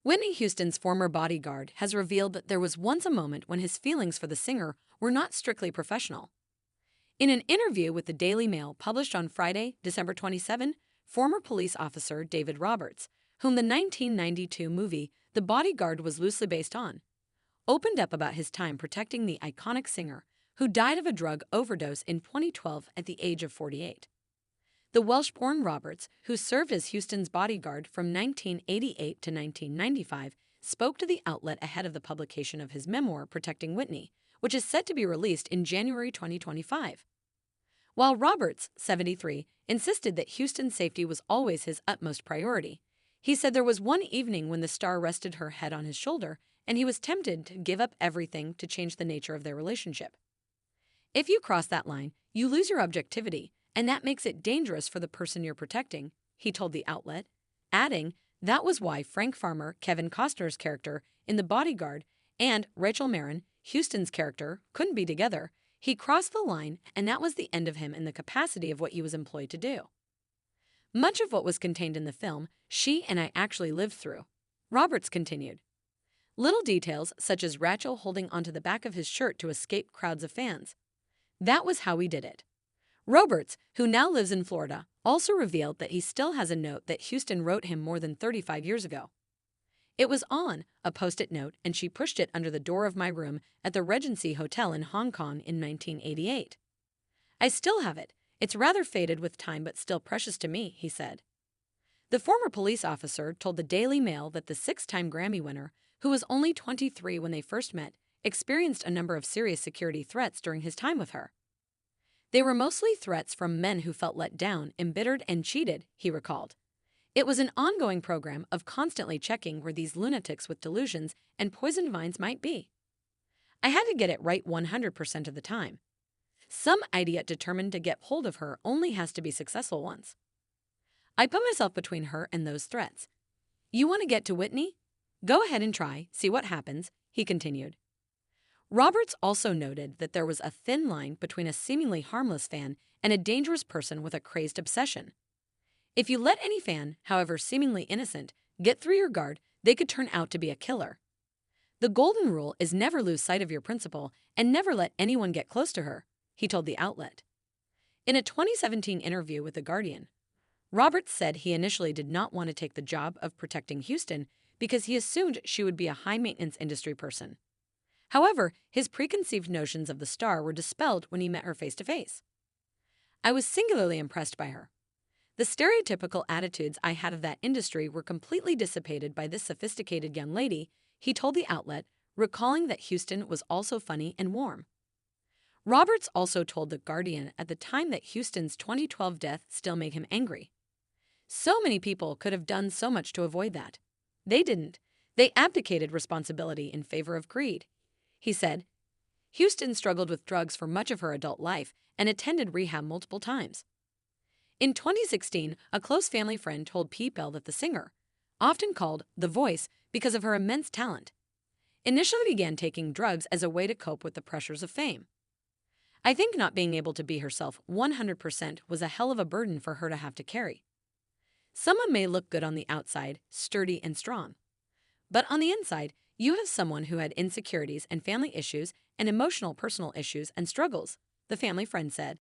Whitney Houston's former bodyguard has revealed that there was once a moment when his feelings for the singer were not strictly professional. In an interview with the Daily Mail published on Friday, December 27, former police officer David Roberts, whom the 1992 movie The Bodyguard was loosely based on, opened up about his time protecting the iconic singer who died of a drug overdose in 2012 at the age of 48. The Welsh-born Roberts, who served as Houston's bodyguard from 1988 to 1995, spoke to the outlet ahead of the publication of his memoir, Protecting Whitney, which is set to be released in January 2025. While Roberts, 73, insisted that Houston's safety was always his utmost priority, he said there was one evening when the star rested her head on his shoulder and he was tempted to give up everything to change the nature of their relationship. If you cross that line, you lose your objectivity, and that makes it dangerous for the person you're protecting, he told the outlet, adding that was why Frank Farmer, Kevin Costner's character in The Bodyguard, and Rachel Marin, Houston's character, couldn't be together. He crossed the line, and that was the end of him in the capacity of what he was employed to do. Much of what was contained in the film, she and I actually lived through, Roberts continued. Little details, such as Rachel holding onto the back of his shirt to escape crowds of fans. That was how we did it. Roberts, who now lives in Florida, also revealed that he still has a note that Houston wrote him more than 35 years ago. It was on a post-it note, and she pushed it under the door of my room at the Regency Hotel in Hong Kong in 1988. I still have it. It's rather faded with time but still precious to me, he said. The former police officer told the Daily Mail that the six-time Grammy winner, who was only 23 when they first met, experienced a number of serious security threats during his time with her. They were mostly threats from men who felt let down, embittered, and cheated, he recalled. It was an ongoing program of constantly checking where these lunatics with delusions and poisoned minds might be. I had to get it right 100% of the time. Some idiot determined to get hold of her only has to be successful once. I put myself between her and those threats. You want to get to Whitney? Go ahead and try, see what happens, he continued. Roberts also noted that there was a thin line between a seemingly harmless fan and a dangerous person with a crazed obsession. If you let any fan, however seemingly innocent, get through your guard, they could turn out to be a killer. The golden rule is never lose sight of your principal and never let anyone get close to her, he told the outlet. In a 2017 interview with The Guardian, Roberts said he initially did not want to take the job of protecting Houston because he assumed she would be a high-maintenance industry person. However, his preconceived notions of the star were dispelled when he met her face-to-face. I was singularly impressed by her. The stereotypical attitudes I had of that industry were completely dissipated by this sophisticated young lady, he told the outlet, recalling that Houston was also funny and warm. Roberts also told The Guardian at the time that Houston's 2012 death still made him angry. So many people could have done so much to avoid that. They didn't. They abdicated responsibility in favor of greed. He said, Houston struggled with drugs for much of her adult life and attended rehab multiple times. In 2016, a close family friend told People that the singer, often called the Voice because of her immense talent, initially began taking drugs as a way to cope with the pressures of fame. I think not being able to be herself 100% was a hell of a burden for her to have to carry. Someone may look good on the outside, sturdy and strong. But on the inside, you have someone who had insecurities and family issues and emotional personal issues and struggles, the family friend said.